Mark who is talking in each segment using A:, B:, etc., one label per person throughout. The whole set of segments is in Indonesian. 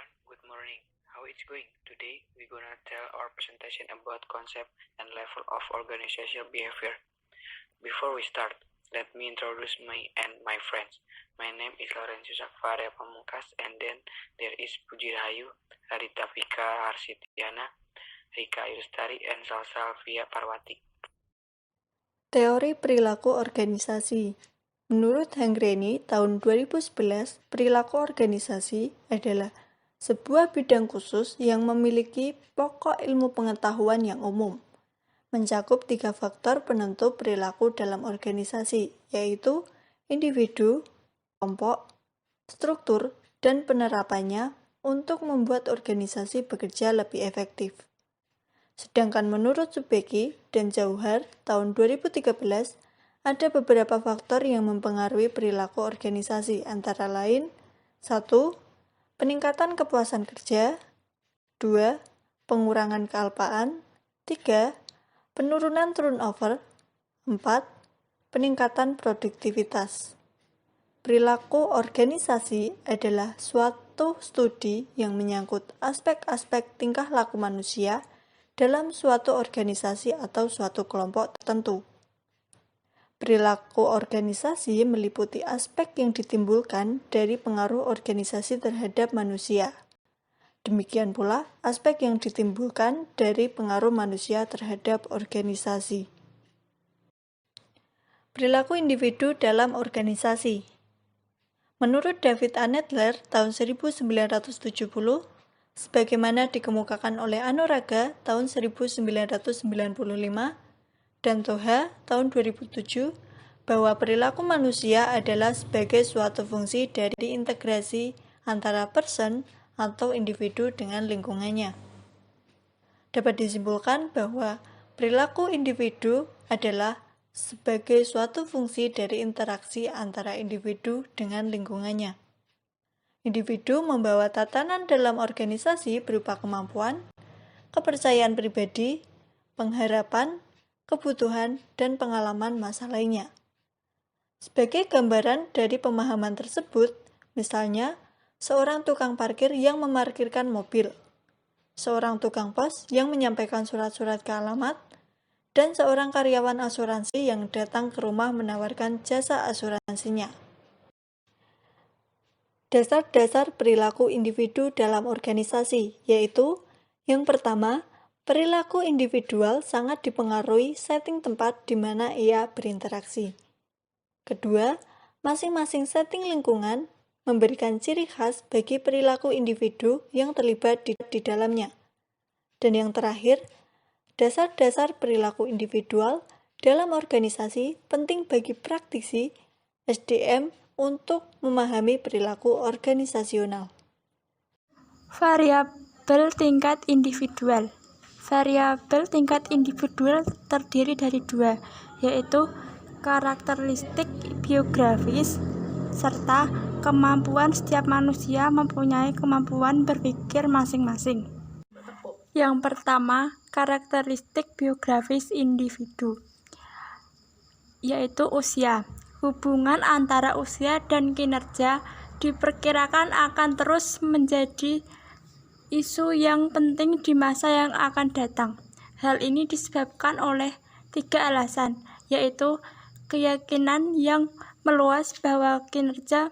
A: everyone, good morning. How it's going? Today we're gonna tell our presentation about concept and level of organizational behavior. Before we start, let me introduce me and my friends. My name is Laurentius Akfaria Pamungkas, and then there is Puji Rahayu, Arita Vika Harsitiana, Rika Yustari, and Salsalvia Parwati.
B: Teori perilaku organisasi. Menurut Hanggreni, tahun 2011, perilaku organisasi adalah sebuah bidang khusus yang memiliki pokok ilmu pengetahuan yang umum, mencakup 3 faktor penentu perilaku dalam organisasi, yaitu individu, kelompok, struktur, dan penerapannya untuk membuat organisasi bekerja lebih efektif. Sedangkan menurut Subeki dan Jauhar tahun 2013, ada beberapa faktor yang mempengaruhi perilaku organisasi, antara lain 1. Peningkatan kepuasan kerja, 2. Pengurangan kealpaan, 3. Penurunan turnover, 4. Peningkatan produktivitas. Perilaku organisasi adalah suatu studi yang menyangkut aspek-aspek tingkah laku manusia dalam suatu organisasi atau suatu kelompok tertentu. Perilaku organisasi meliputi aspek yang ditimbulkan dari pengaruh organisasi terhadap manusia. Demikian pula aspek yang ditimbulkan dari pengaruh manusia terhadap organisasi. Perilaku individu dalam organisasi. Menurut David A. Nadler tahun 1970, sebagaimana dikemukakan oleh Anuraga tahun 1995, dan Toha tahun 2007, bahwa perilaku manusia adalah sebagai suatu fungsi dari integrasi antara person atau individu dengan lingkungannya. Dapat disimpulkan bahwa perilaku individu adalah sebagai suatu fungsi dari interaksi antara individu dengan lingkungannya. Individu membawa tatanan dalam organisasi berupa kemampuan, kepercayaan pribadi, pengharapan, kebutuhan, dan pengalaman masa lainnya. Sebagai gambaran dari pemahaman tersebut, misalnya, seorang tukang parkir yang memarkirkan mobil, seorang tukang pos yang menyampaikan surat-surat ke alamat, dan seorang karyawan asuransi yang datang ke rumah menawarkan jasa asuransinya. Dasar-dasar perilaku individu dalam organisasi, yaitu yang pertama, perilaku individual sangat dipengaruhi setting tempat di mana ia berinteraksi. Kedua, masing-masing setting lingkungan memberikan ciri khas bagi perilaku individu yang terlibat di dalamnya. Dan yang terakhir, dasar-dasar perilaku individual dalam organisasi penting bagi praktisi SDM untuk memahami perilaku organisasional.
C: Variabel tingkat individual. Variabel tingkat individual terdiri dari 2, yaitu karakteristik biografis serta kemampuan setiap manusia mempunyai kemampuan berpikir masing-masing. Yang pertama, karakteristik biografis individu, yaitu usia. Hubungan antara usia dan kinerja diperkirakan akan terus menjadi isu yang penting di masa yang akan datang. Hal ini disebabkan oleh 3 alasan, yaitu keyakinan yang meluas bahwa kinerja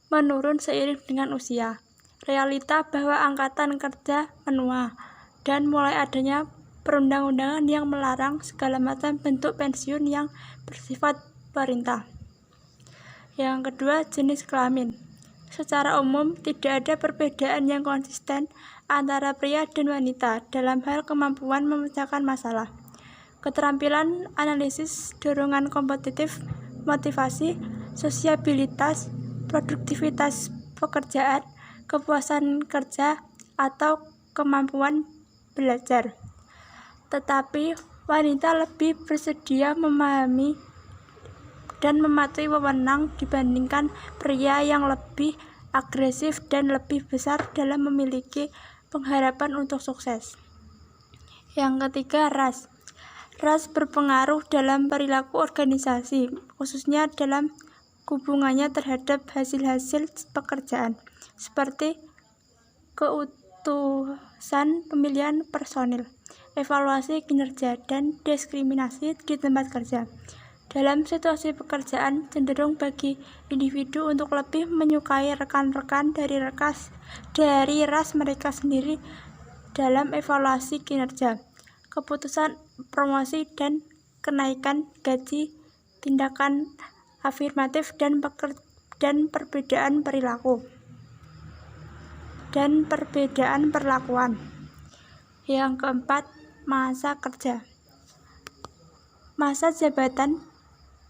C: menurun seiring dengan usia, realita bahwa angkatan kerja menua, dan mulai adanya perundang-undangan yang melarang segala macam bentuk pensiun yang bersifat perintah. Yang kedua, jenis kelamin. Secara umum, tidak ada perbedaan yang konsisten antara pria dan wanita dalam hal kemampuan memecahkan masalah, keterampilan analisis, dorongan kompetitif, motivasi, sosiabilitas, produktivitas pekerjaan, kepuasan kerja, atau kemampuan belajar. Tetapi, wanita lebih bersedia memahami dan mematuhi wewenang dibandingkan pria yang lebih agresif dan lebih besar dalam memiliki pengharapan untuk sukses. Yang ketiga, ras. Ras berpengaruh dalam perilaku organisasi, khususnya dalam hubungannya terhadap hasil-hasil pekerjaan, seperti keutusan pemilihan personil, evaluasi kinerja, dan diskriminasi di tempat kerja. Dalam situasi pekerjaan, cenderung bagi individu untuk lebih menyukai rekan-rekan dari ras mereka sendiri dalam evaluasi kinerja, keputusan promosi dan kenaikan gaji, tindakan afirmatif, dan perbedaan perilaku dan perbedaan perlakuan. Yang keempat, masa kerja. Masa jabatan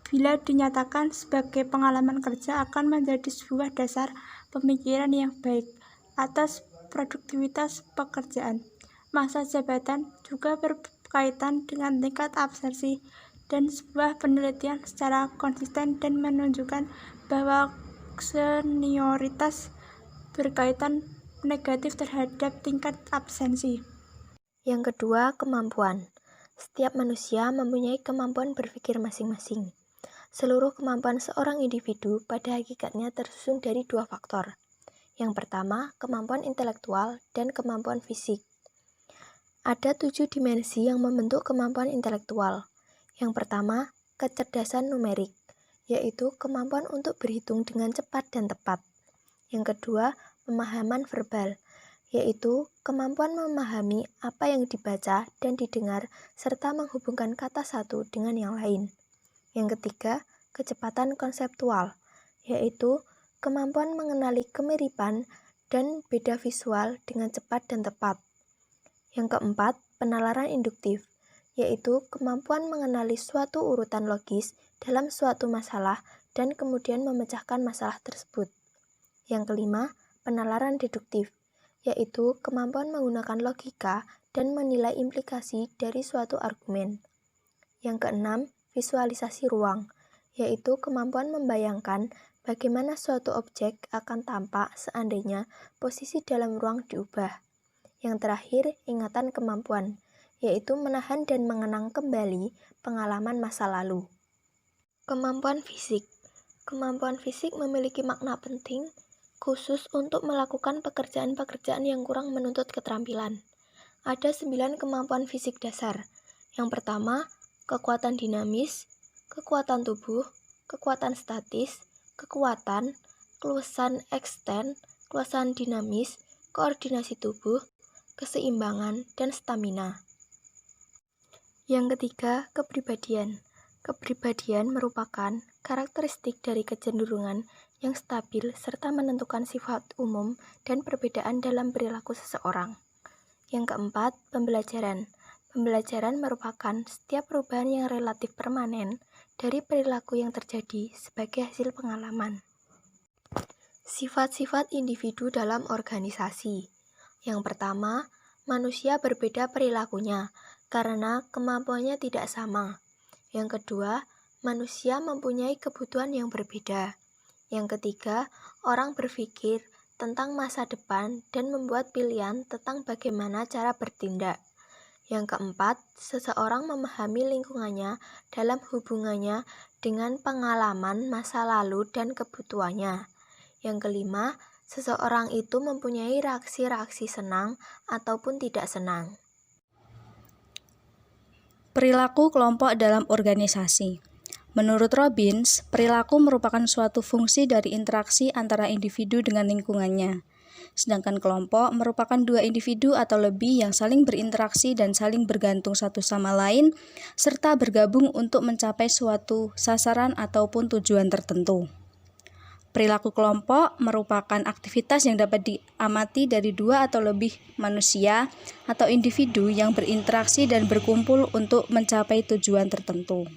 C: bila dinyatakan sebagai pengalaman kerja akan menjadi sebuah dasar pemikiran yang baik atas produktivitas pekerjaan. Masa jabatan juga berkaitan dengan tingkat absensi, dan sebuah penelitian secara konsisten dan menunjukkan bahwa senioritas berkaitan negatif terhadap tingkat absensi.
D: Yang kedua, kemampuan. Setiap manusia mempunyai kemampuan berpikir masing-masing. Seluruh kemampuan seorang individu pada hakikatnya tersusun dari dua faktor. Yang pertama, kemampuan intelektual dan kemampuan fisik. Ada 7 dimensi yang membentuk kemampuan intelektual. Yang pertama, kecerdasan numerik, yaitu kemampuan untuk berhitung dengan cepat dan tepat. Yang kedua, pemahaman verbal, yaitu kemampuan memahami apa yang dibaca dan didengar serta menghubungkan kata satu dengan yang lain. Yang ketiga, kecepatan konseptual, yaitu kemampuan mengenali kemiripan dan beda visual dengan cepat dan tepat. Yang keempat, penalaran induktif, yaitu kemampuan mengenali suatu urutan logis dalam suatu masalah dan kemudian memecahkan masalah tersebut. Yang kelima, penalaran deduktif, yaitu kemampuan menggunakan logika dan menilai implikasi dari suatu argumen. Yang keenam, visualisasi ruang, yaitu kemampuan membayangkan bagaimana suatu objek akan tampak seandainya posisi dalam ruang diubah. Yang terakhir, ingatan kemampuan, yaitu menahan dan mengenang kembali pengalaman masa lalu. Kemampuan fisik. Kemampuan fisik memiliki makna penting khusus untuk melakukan pekerjaan-pekerjaan yang kurang menuntut keterampilan. Ada 9 kemampuan fisik dasar. Yang pertama, kekuatan dinamis, kekuatan tubuh, kekuatan statis, kekuatan, keluasan eksten, keluasan dinamis, koordinasi tubuh, keseimbangan, dan stamina. Yang ketiga, kepribadian. Kepribadian merupakan karakteristik dari kecenderungan yang stabil serta menentukan sifat umum dan perbedaan dalam perilaku seseorang. Yang keempat, pembelajaran. Pembelajaran merupakan setiap perubahan yang relatif permanen dari perilaku yang terjadi sebagai hasil pengalaman. Sifat-sifat individu dalam organisasi. Yang pertama, manusia berbeda perilakunya karena kemampuannya tidak sama. Yang kedua, manusia mempunyai kebutuhan yang berbeda. Yang ketiga, orang berpikir tentang masa depan dan membuat pilihan tentang bagaimana cara bertindak. Yang keempat, seseorang memahami lingkungannya dalam hubungannya dengan pengalaman masa lalu dan kebutuhannya. Yang kelima, seseorang itu mempunyai reaksi-reaksi senang ataupun tidak senang.
E: Perilaku kelompok dalam organisasi. Menurut Robbins, perilaku merupakan suatu fungsi dari interaksi antara individu dengan lingkungannya. Sedangkan kelompok merupakan 2 individu atau lebih yang saling berinteraksi dan saling bergantung satu sama lain, serta bergabung untuk mencapai suatu sasaran ataupun tujuan tertentu. Perilaku kelompok merupakan aktivitas yang dapat diamati dari 2 atau lebih manusia atau individu yang berinteraksi dan berkumpul untuk mencapai tujuan tertentu.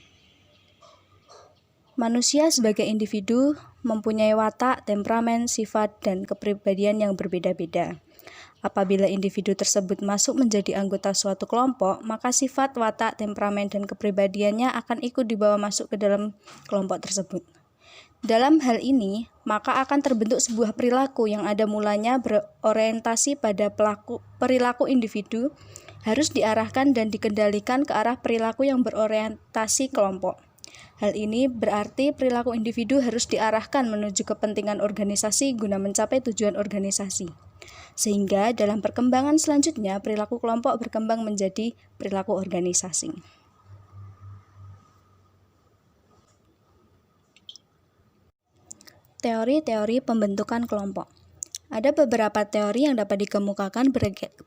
E: Manusia sebagai individu mempunyai watak, temperamen, sifat, dan kepribadian yang berbeda-beda. Apabila individu tersebut masuk menjadi anggota suatu kelompok, maka sifat, watak, temperamen, dan kepribadiannya akan ikut dibawa masuk ke dalam kelompok tersebut. Dalam hal ini, maka akan terbentuk sebuah perilaku yang ada mulanya berorientasi pada perilaku individu, harus diarahkan dan dikendalikan ke arah perilaku yang berorientasi kelompok. Hal ini berarti perilaku individu harus diarahkan menuju kepentingan organisasi guna mencapai tujuan organisasi. Sehingga dalam perkembangan selanjutnya, perilaku kelompok berkembang menjadi perilaku organisasi. Teori-teori pembentukan kelompok. Ada beberapa teori yang dapat dikemukakan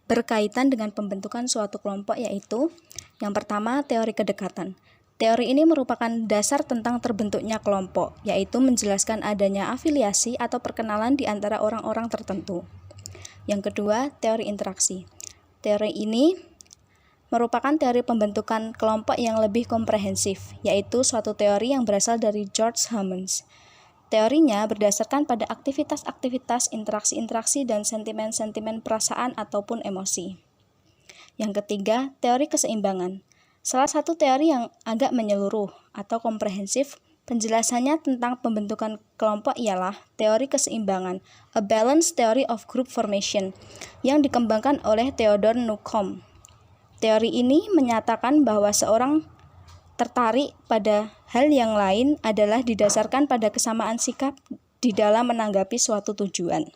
E: berkaitan dengan pembentukan suatu kelompok, yaitu yang pertama, teori kedekatan. Teori ini merupakan dasar tentang terbentuknya kelompok, yaitu menjelaskan adanya afiliasi atau perkenalan di antara orang-orang tertentu. Yang kedua, teori interaksi. Teori ini merupakan teori pembentukan kelompok yang lebih komprehensif, yaitu suatu teori yang berasal dari George Hermans. Teorinya berdasarkan pada aktivitas-aktivitas, interaksi-interaksi, dan sentimen-sentimen perasaan ataupun emosi. Yang ketiga, teori keseimbangan. Salah satu teori yang agak menyeluruh atau komprehensif, penjelasannya tentang pembentukan kelompok ialah teori keseimbangan, a balanced theory of group formation, yang dikembangkan oleh Theodore Newcomb. Teori ini menyatakan bahwa seorang tertarik pada hal yang lain adalah didasarkan pada kesamaan sikap di dalam menanggapi suatu tujuan.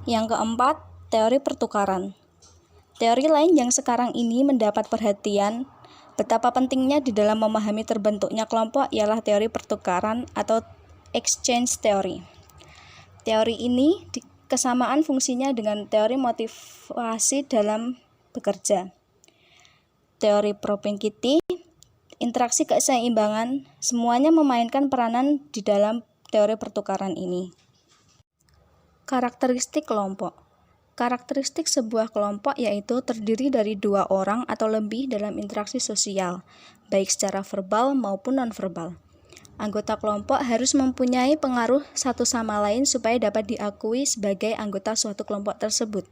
E: Yang keempat, teori pertukaran. Teori lain yang sekarang ini mendapat perhatian betapa pentingnya di dalam memahami terbentuknya kelompok ialah teori pertukaran atau exchange theory. Teori ini kesamaan fungsinya dengan teori motivasi dalam bekerja. Teori propensity, interaksi keseimbangan, semuanya memainkan peranan di dalam teori pertukaran ini. Karakteristik kelompok. Karakteristik sebuah kelompok yaitu terdiri dari dua orang atau lebih dalam interaksi sosial, baik secara verbal maupun nonverbal. Anggota kelompok harus mempunyai pengaruh satu sama lain supaya dapat diakui sebagai anggota suatu kelompok tersebut.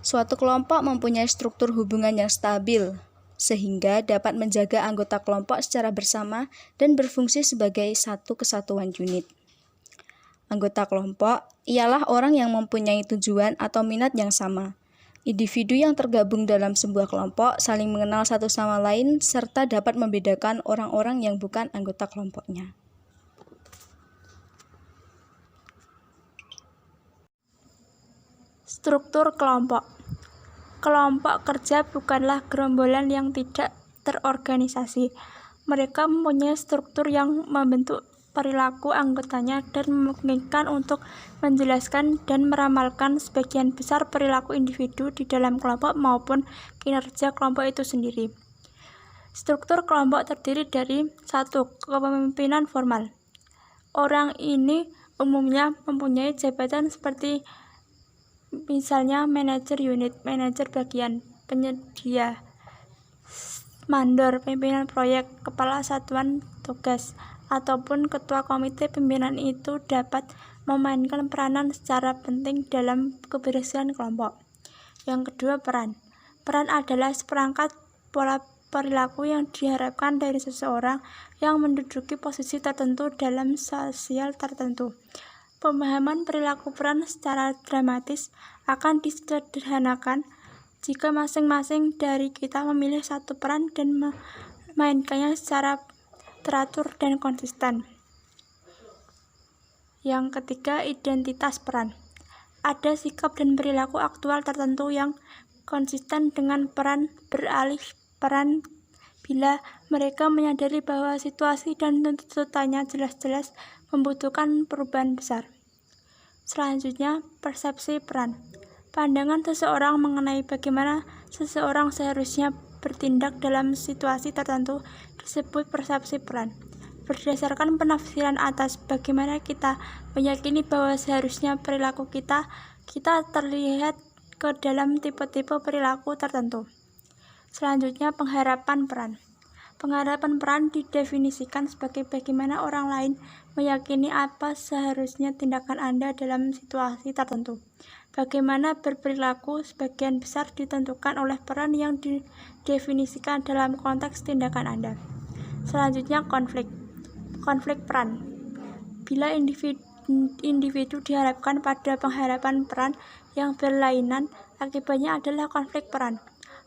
E: Suatu kelompok mempunyai struktur hubungan yang stabil, sehingga dapat menjaga anggota kelompok secara bersama dan berfungsi sebagai satu kesatuan unit. Anggota kelompok ialah orang yang mempunyai tujuan atau minat yang sama. Individu yang tergabung dalam sebuah kelompok saling mengenal satu sama lain serta dapat membedakan orang-orang yang bukan anggota kelompoknya.
C: Struktur kelompok. Kelompok kerja bukanlah gerombolan yang tidak terorganisasi. Mereka mempunyai struktur yang membentuk perilaku anggotanya dan memungkinkan untuk menjelaskan dan meramalkan sebagian besar perilaku individu di dalam kelompok maupun kinerja kelompok itu sendiri. Struktur kelompok terdiri dari 1. Kepemimpinan formal. Orang ini umumnya mempunyai jabatan seperti misalnya manajer unit, manajer bagian, penyedia, mandor, pimpinan proyek, kepala satuan tugas, ataupun ketua komite pimpinan itu dapat memainkan peranan secara penting dalam keberhasilan kelompok. Yang kedua, peran. Peran adalah seperangkat pola perilaku yang diharapkan dari seseorang yang menduduki posisi tertentu dalam sosial tertentu. Pemahaman perilaku peran secara dramatis akan disederhanakan jika masing-masing dari kita memilih satu peran dan memainkannya secara teratur dan konsisten. Yang ketiga, identitas peran. Ada sikap dan perilaku aktual tertentu yang konsisten dengan peran beralih peran bila mereka menyadari bahwa situasi dan tuntutannya jelas-jelas membutuhkan perubahan besar. Selanjutnya, persepsi peran. Pandangan seseorang mengenai bagaimana seseorang seharusnya bertindak dalam situasi tertentu disebut persepsi peran. Berdasarkan penafsiran atas bagaimana kita meyakini bahwa seharusnya perilaku kita terlihat ke dalam tipe-tipe perilaku tertentu. Selanjutnya, pengharapan peran. Pengharapan peran didefinisikan sebagai bagaimana orang lain meyakini apa seharusnya tindakan Anda dalam situasi tertentu. Bagaimana berperilaku sebagian besar ditentukan oleh peran yang didefinisikan dalam konteks tindakan Anda. Selanjutnya, konflik peran. Bila individu diharapkan pada pengharapan peran yang berlainan, akibatnya adalah konflik peran.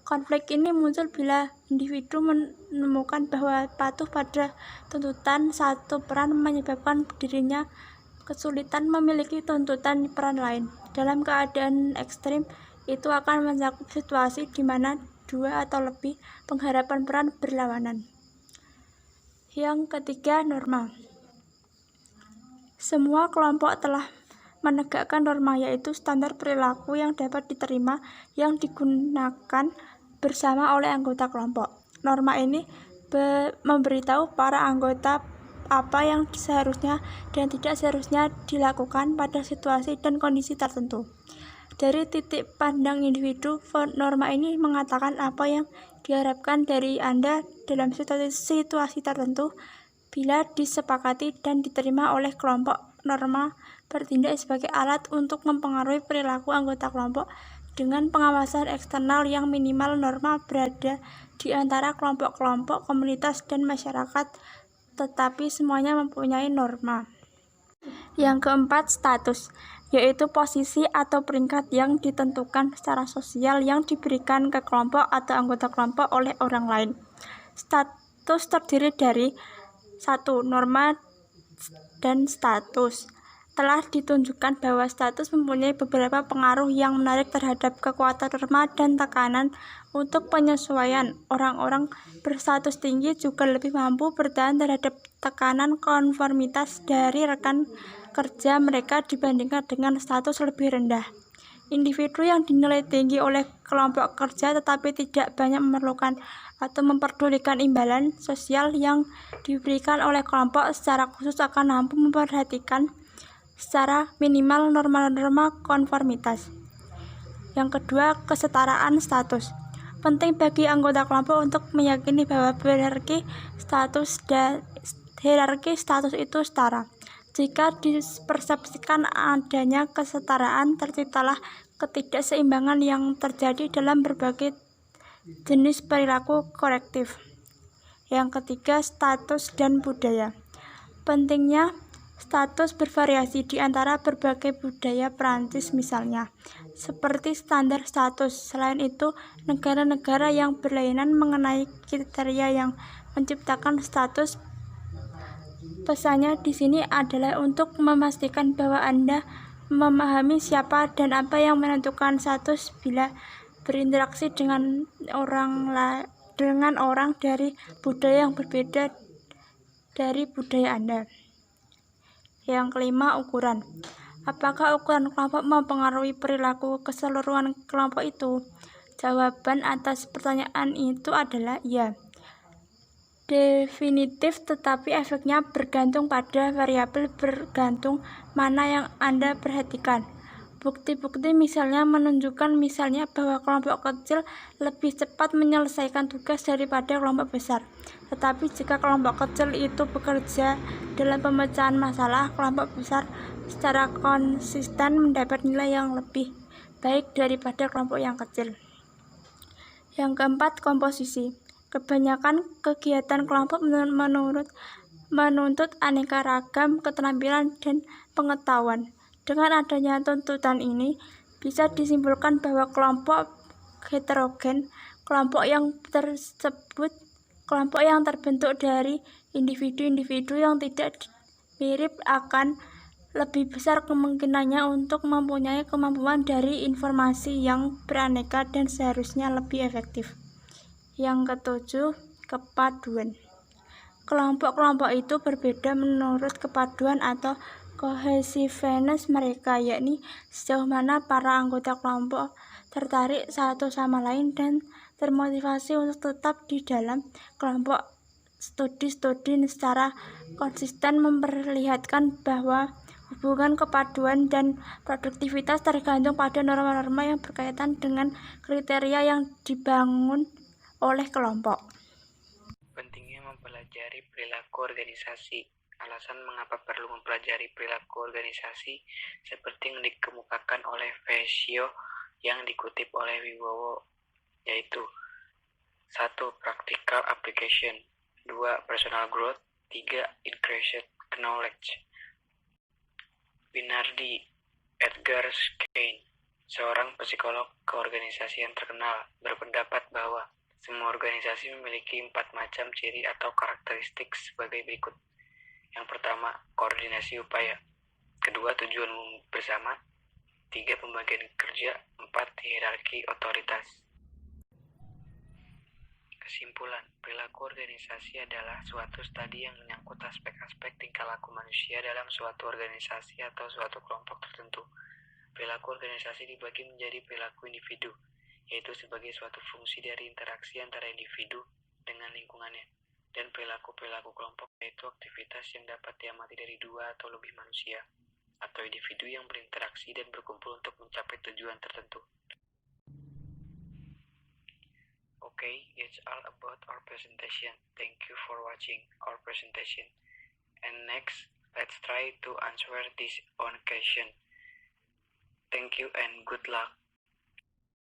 C: Konflik ini muncul bila individu menemukan bahwa patuh pada tuntutan satu peran menyebabkan dirinya kesulitan memiliki tuntutan peran lain. Dalam keadaan ekstrim, itu akan mencakup situasi di mana dua atau lebih pengharapan peran berlawanan. Yang ketiga, norma. Semua kelompok telah menegakkan norma, yaitu standar perilaku yang dapat diterima yang digunakan bersama oleh anggota kelompok. Norma ini memberitahu para anggota apa yang seharusnya dan tidak seharusnya dilakukan pada situasi dan kondisi tertentu. Dari titik pandang individu, norma ini mengatakan apa yang diharapkan dari Anda dalam situasi tertentu. Bila disepakati dan diterima oleh kelompok, norma bertindak sebagai alat untuk mempengaruhi perilaku anggota kelompok. Dengan pengawasan eksternal yang minimal, norma berada di antara kelompok-kelompok, komunitas, dan masyarakat, tetapi semuanya mempunyai norma. Yang keempat, status, yaitu posisi atau peringkat yang ditentukan secara sosial yang diberikan ke kelompok atau anggota kelompok oleh orang lain. Status terdiri dari 1. Norma dan status. Telah ditunjukkan bahwa status mempunyai beberapa pengaruh yang menarik terhadap kekuatan norma dan tekanan untuk penyesuaian. Orang-orang berstatus tinggi juga lebih mampu bertahan terhadap tekanan konformitas dari rekan kerja mereka dibandingkan dengan status lebih rendah. Individu yang dinilai tinggi oleh kelompok kerja tetapi tidak banyak memerlukan atau memperdulikan imbalan sosial yang diberikan oleh kelompok secara khusus akan mampu memperhatikan secara minimal norma-norma konformitas. Yang kedua, kesetaraan status. Penting bagi anggota kelompok untuk meyakini bahwa hierarki status itu setara. Jika dipersepsikan adanya kesetaraan, terciptalah ketidakseimbangan yang terjadi dalam berbagai jenis perilaku korektif. Yang ketiga, status dan budaya. Pentingnya status bervariasi di antara berbagai budaya. Perancis misalnya, seperti standar status. Selain itu, negara-negara yang berlainan mengenai kriteria yang menciptakan status. Pesannya di sini adalah untuk memastikan bahwa Anda memahami siapa dan apa yang menentukan status bila berinteraksi dengan orang dari budaya yang berbeda dari budaya Anda. Yang kelima, ukuran. Apakah ukuran kelompok mempengaruhi perilaku keseluruhan kelompok itu? Jawaban atas pertanyaan itu adalah iya. Definitif, tetapi efeknya bergantung pada variabel bergantung mana yang Anda perhatikan. Bukti-bukti misalnya menunjukkan misalnya bahwa kelompok kecil lebih cepat menyelesaikan tugas daripada kelompok besar. Tetapi jika kelompok kecil itu bekerja dalam pemecahan masalah, kelompok besar secara konsisten mendapat nilai yang lebih baik daripada kelompok yang kecil. Yang keempat, komposisi. Kebanyakan kegiatan kelompok menuntut aneka ragam keterampilan dan pengetahuan. Dengan adanya tuntutan ini, bisa disimpulkan bahwa kelompok heterogen, kelompok yang terbentuk dari individu-individu yang tidak mirip akan lebih besar kemungkinannya untuk mempunyai kemampuan dari informasi yang beraneka dan seharusnya lebih efektif. Yang ketujuh, kepaduan. Kelompok-kelompok itu berbeda menurut kepaduan atau cohesiveness mereka, yakni sejauh mana para anggota kelompok tertarik satu sama lain dan termotivasi untuk tetap di dalam kelompok. Studi-studi secara konsisten memperlihatkan bahwa hubungan kepaduan dan produktivitas tergantung pada norma-norma yang berkaitan dengan kriteria yang dibangun oleh kelompok.
A: Pentingnya mempelajari perilaku organisasi. Alasan mengapa perlu mempelajari perilaku organisasi seperti yang dikemukakan oleh Vesio yang dikutip oleh Wibowo, yaitu 1. Practical application, 2. Personal growth, 3. Increased knowledge. Binardi, Edgar Schein, Seorang psikolog keorganisasian terkenal berpendapat bahwa semua organisasi memiliki 4 macam ciri atau karakteristik sebagai berikut. Yang pertama, koordinasi upaya. Kedua, tujuan bersama. 3, pembagian kerja. 4, hierarki otoritas. Kesimpulan, perilaku organisasi adalah suatu studi yang menyangkut aspek-aspek tingkah laku manusia dalam suatu organisasi atau suatu kelompok tertentu. Perilaku organisasi dibagi menjadi perilaku individu, yaitu sebagai suatu fungsi dari interaksi antara individu dengan lingkungannya, dan perilaku-perilaku kelompok, yaitu aktivitas yang dapat diamati dari 2 atau lebih manusia, atau individu yang berinteraksi dan berkumpul untuk mencapai tujuan tertentu. Okay, it's all about our presentation. Thank you for watching our presentation. And next, let's try to answer this own question. Thank you and good luck.